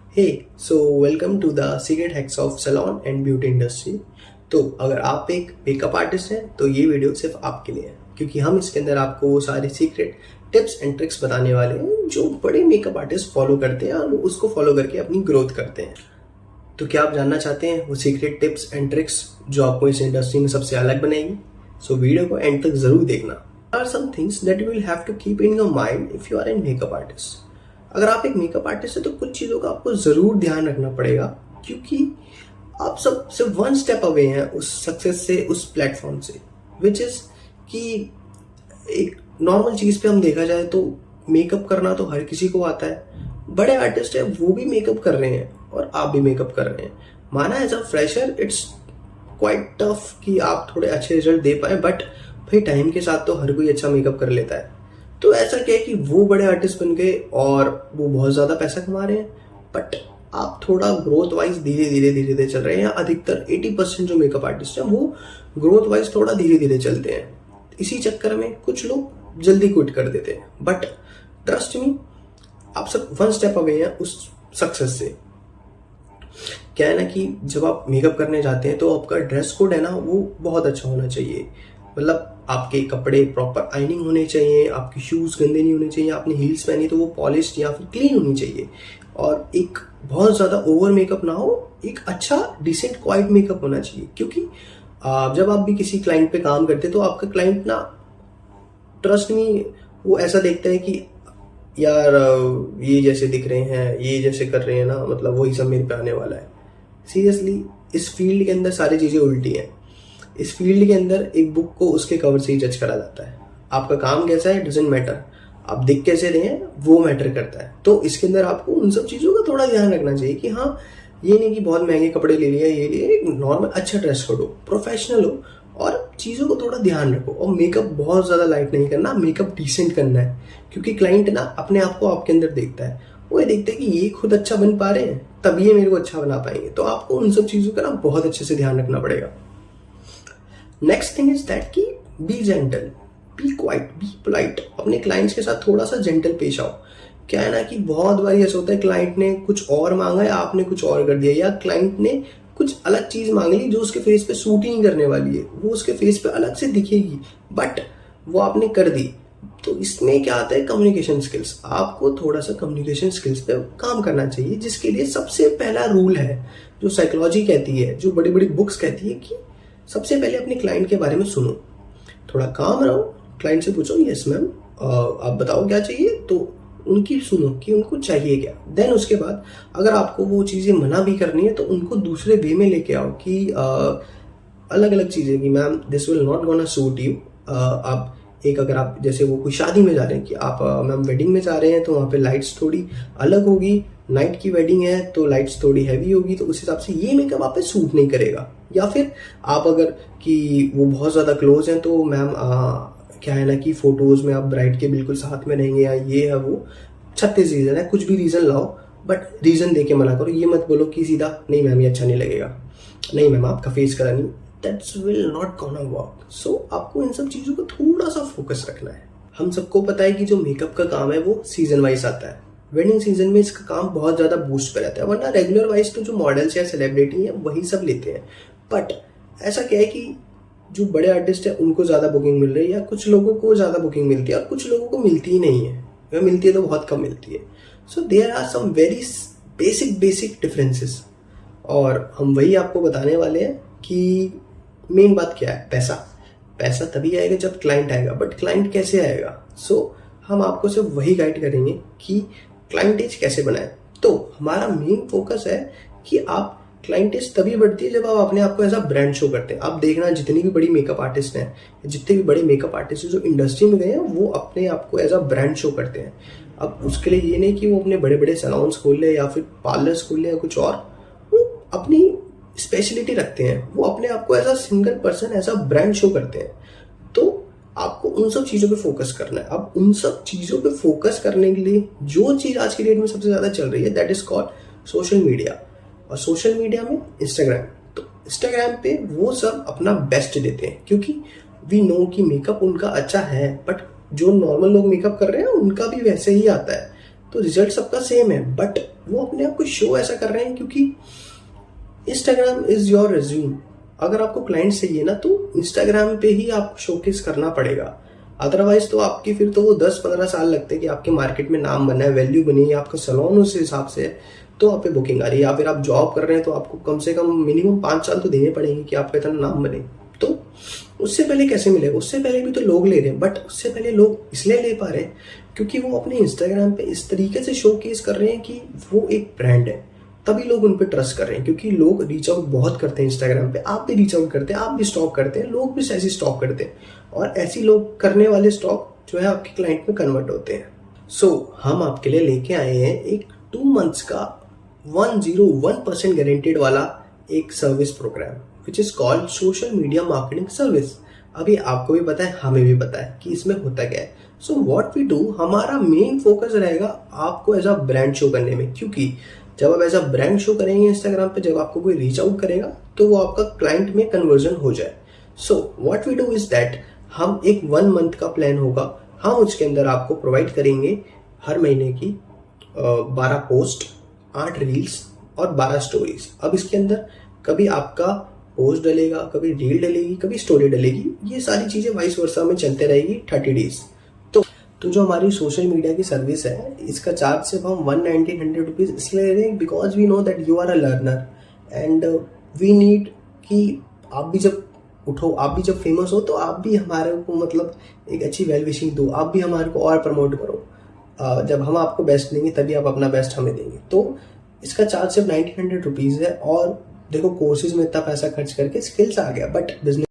Welcome to the secret hacks of salon and beauty industry. तो अगर आप एक मेकअप आर्टिस्ट हैं तो ये वीडियो सिर्फ आपके लिए है, क्योंकि हम इसके अंदर आपको वो सारे सीक्रेट टिप्स एंड ट्रिक्स बताने वाले हैं जो बड़े मेकअप आर्टिस्ट फॉलो करते हैं और उसको फॉलो करके अपनी ग्रोथ करते हैं। तो क्या आप जानना चाहते हैं वो सीक्रेट टिप्स एंड ट्रिक्स जो आपको इस इंडस्ट्री में सबसे अलग बनाएंगी? वीडियो को एंड तक जरूर देखना। Are some things that you will have to keep in your mind if you are an makeup artist. अगर आप एक मेकअप आर्टिस्ट है तो कुछ चीज़ों का आपको ज़रूर ध्यान रखना पड़ेगा, क्योंकि आप सब सिर्फ वन स्टेप अवे हैं उस सक्सेस से, उस प्लेटफॉर्म से, विच इज़ कि एक नॉर्मल चीज़ पे हम देखा जाए तो मेकअप करना तो हर किसी को आता है। बड़े आर्टिस्ट है वो भी मेकअप कर रहे हैं और आप भी मेकअप कर रहे हैं। माना as a fresher it's quite tough कि आप थोड़े अच्छे रिजल्ट दे पाए, बट भाई टाइम के साथ तो हर कोई अच्छा मेकअप कर लेता है। तो ऐसा क्या है कि वो बड़े आर्टिस्ट बन गए और वो बहुत ज़्यादा पैसा कमा रहे हैं, बट आप थोड़ा ग्रोथ वाइज धीरे धीरे चल रहे हैं। अधिकतर 80% जो मेकअप आर्टिस्ट हैं वो ग्रोथ वाइज थोड़ा धीरे धीरे चलते हैं। इसी चक्कर में कुछ लोग जल्दी क्विट कर देते हैं, बट ट्रस्ट मी, आप सब वन स्टेप अवे हैं उस सक्सेस से। क्या है ना कि जब आप मेकअप करने जाते हैं तो आपका ड्रेस कोड है ना वो बहुत अच्छा होना चाहिए। मतलब आपके कपड़े प्रॉपर आयनिंग होने चाहिए, आपके शूज़ गंदे नहीं होने चाहिए, आपने हील्स पहनी तो वो पॉलिश्ड या फिर क्लीन होनी चाहिए, और एक बहुत ज़्यादा ओवर मेकअप ना हो, एक अच्छा डिसेंट क्वाइट मेकअप होना चाहिए। क्योंकि जब आप भी किसी क्लाइंट पे काम करते हैं तो आपका क्लाइंट ना, ट्रस्ट मी, वो ऐसा देखता है कि यार ये जैसे दिख रहे हैं, ये जैसे कर रहे हैं ना, मतलब वही सब मेरे पे आने वाला है। सीरियसली इस फील्ड के अंदर सारी चीज़ें उल्टी हैं। इस फील्ड के अंदर एक बुक को उसके कवर से ही जज करा जाता है। आपका काम कैसा है डजंट मैटर, आप दिख कैसे रहे हैं वो मैटर करता है। तो इसके अंदर आपको उन सब चीज़ों का थोड़ा ध्यान रखना चाहिए कि हाँ, ये नहीं कि बहुत महंगे कपड़े ले लिए, ये लिए, नॉर्मल अच्छा ड्रेस कोड हो, प्रोफेशनल हो, और चीज़ों को थोड़ा ध्यान रखो। और मेकअप बहुत ज़्यादा लाइट नहीं करना, मेकअप डिसेंट करना है, क्योंकि क्लाइंट ना अपने आप को आपके अंदर देखता है। वो ये देखते हैं कि ये खुद अच्छा बन पा रहे हैं तभी ये मेरे को अच्छा बना पाएंगे। तो आपको उन सब चीज़ों का ना बहुत अच्छे से ध्यान रखना पड़ेगा। नेक्स्ट थिंग इज दैट कि be gentle, be quiet, be polite. अपने क्लाइंट्स के साथ थोड़ा सा जेंटल पेश आओ। क्या है ना कि बहुत बार ऐसा होता है क्लाइंट ने कुछ और मांगा है, आपने कुछ और कर दिया, या क्लाइंट ने कुछ अलग चीज मांग ली जो उसके फेस पे सूट ही नहीं करने वाली है, वो उसके फेस पे अलग से दिखेगी, बट वो आपने कर दी। तो इसमें क्या आता है, कम्युनिकेशन स्किल्स। आपको थोड़ा सा कम्युनिकेशन स्किल्स पे काम करना चाहिए, जिसके लिए सबसे पहला रूल है जो साइकोलॉजी कहती है, जो बड़ी बड़ी बुक्स कहती है कि सबसे पहले अपने क्लाइंट के बारे में सुनो, थोड़ा काम रहो, क्लाइंट से पूछो यस मैम आप बताओ क्या चाहिए, तो उनकी सुनो कि उनको चाहिए क्या। देन उसके बाद अगर आपको वो चीज़ें मना भी करनी है तो उनको दूसरे वे में लेके आओ कि अलग अलग चीज़ें कि ma'am this will not gonna suit you. आप एक, अगर आप जैसे वो कोई शादी में जा रहे हैं कि आप मैम वेडिंग में जा रहे हैं तो वहाँ पे लाइट्स थोड़ी अलग होगी, नाइट की वेडिंग है तो लाइट्स थोड़ी हैवी होगी, तो उस हिसाब से ये मेकअप आप पे सूट नहीं करेगा। या फिर आप अगर कि वो बहुत ज़्यादा क्लोज हैं तो मैम क्या है ना कि फोटोज़ में आप ब्राइड के बिल्कुल साथ में रहेंगे, या ये है वो 36 रीज़न है, कुछ भी रीज़न लाओ, बट रीज़न दे के मना करो। ये मत बोलो कि सीधा नहीं मैम ये अच्छा नहीं लगेगा, नहीं मैम आपका फेस कलर नहीं, that's will not gonna work. So आपको इन सब चीज़ों को थोड़ा सा फोकस रखना है। हम सबको पता है कि जो मेकअप का काम है वो सीजन वाइज आता है। वेडिंग सीजन में इसका काम बहुत ज़्यादा बूस्ट पे रहता है, वरना रेगुलर वाइज तो जो मॉडल्स या सेलिब्रिटी हैं वही सब लेते हैं। बट ऐसा क्या है कि जो बड़े आर्टिस्ट हैं उनको ज़्यादा बुकिंग मिल रही है, या कुछ लोगों को ज़्यादा बुकिंग मिलती है और कुछ लोगों को मिलती ही नहीं है, या मिलती है तो बहुत कम मिलती है। So there are some very basic differences, और हम वही आपको बताने वाले हैं कि मेन बात क्या है। पैसा तभी आएगा जब क्लाइंट आएगा, बट क्लाइंट कैसे आएगा? सो हम आपको सिर्फ वही गाइड करेंगे कि क्लाइंटेज कैसे बनाएं। तो हमारा मेन फोकस है कि आप क्लाइंटेज तभी बढ़ती है जब आप अपने आप को एज अ ब्रांड शो करते हैं। आप देखना जितनी भी बड़ी मेकअप आर्टिस्ट हैं, जितने भी बड़े मेकअप आर्टिस्ट हैं जो इंडस्ट्री में गए हैं, वो अपने आप को एज अ ब्रांड शो करते हैं। अब उसके लिए ये नहीं कि वो अपने बड़े बड़े सैलून्स खोल ले या फिर पार्लर्स खोल ले या कुछ और, वो अपनी स्पेशलिटी रखते हैं, वो अपने आप को as a single person as a brand show करते हैं। तो आपको उन सब चीज़ों पे फोकस करना है। अब उन सब चीज़ों पे फोकस करने के लिए जो चीज़ आज की डेट में सबसे ज़्यादा चल रही है that is called social media. और सोशल मीडिया में इंस्टाग्राम। तो इंस्टाग्राम पे वो सब अपना बेस्ट देते हैं, क्योंकि वी नो कि मेकअप उनका अच्छा है, बट जो नॉर्मल लोग मेकअप कर रहे हैं उनका भी वैसे ही आता है। तो रिजल्ट सबका सेम है, बट वो अपने आप को शो ऐसा कर रहे हैं क्योंकि इंस्टाग्राम इज योर रिज्यूम। अगर आपको क्लाइंट चाहिए ना तो इंस्टाग्राम पे ही आपको शोकेस करना पड़ेगा, अदरवाइज तो आपकी फिर तो वो 10-15 साल लगते हैं कि आपके मार्केट में नाम बना है, वैल्यू बनी है, आपका सैलून उस हिसाब से है तो आप पे बुकिंग आ रही है। या फिर आप जॉब कर रहे हैं तो आपको कम से कम मिनिमम 5 साल तो देने पड़ेंगे कि आपका इतना नाम बने। तो उससे पहले कैसे मिलेगा? उससे पहले भी तो लोग ले रहे हैं, बट उससे पहले लोग इसलिए ले पा रहे हैं क्योंकि वो अपने इंस्टाग्राम पे इस तरीके से शोकेस कर रहे हैं कि वो एक ब्रांड है, तभी लोग उन पर ट्रस्ट कर रहे हैं। क्योंकि लोग रीच आउट बहुत करते हैं इंस्टाग्राम पे, आप भी रीच आउट करते हैं, आप भी स्टॉक करते हैं, लोग भी ऐसी स्टॉक करते हैं, और ऐसी लोग करने वाले स्टॉक जो है आपके क्लाइंट में कन्वर्ट होते हैं। सो हम आपके लिए लेके आए हैं एक 2 months का 101% गारंटेड वाला एक service programme which is called social media marketing service. अभी आपको भी पता है, हमें भी पता है कि इसमें होता क्या है। सो व्हाट वी डू, हमारा मेन फोकस रहेगा आपको एज अ ब्रांड शो करने में, क्योंकि जब आप एज अ ब्रांड शो करेंगे इंस्टाग्राम पे, जब आपको कोई रीच आउट करेगा तो वो आपका क्लाइंट में कन्वर्जन हो जाए। So what we do is that, हम एक 1 month का प्लान होगा, हम उसके अंदर आपको प्रोवाइड करेंगे हर महीने की 12 पोस्ट, 8 रील्स और 12 स्टोरीज। अब इसके अंदर कभी आपका पोस्ट डलेगा, कभी रील डलेगी, कभी स्टोरी डलेगी, ये सारी चीजें वाइस वर्सा में चलते रहेगी 30 डेज। तो जो हमारी सोशल मीडिया की सर्विस है, इसका चार्ज सिर्फ हम 190 रुपीज इसलिए ले रहे हैं because we know that you are a learner and we need कि आप भी जब उठो, आप भी जब फेमस हो तो आप भी हमारे को मतलब एक अच्छी वेल विशिंग दो, आप भी हमारे को और प्रमोट करो। जब हम आपको बेस्ट देंगे तभी आप अपना बेस्ट हमें देंगे। तो इसका चार्ज सिर्फ 1900 रुपीज़ है। और देखो, कोर्सेज में इतना पैसा खर्च करके स्किल्स आ गया, बट बिजनेस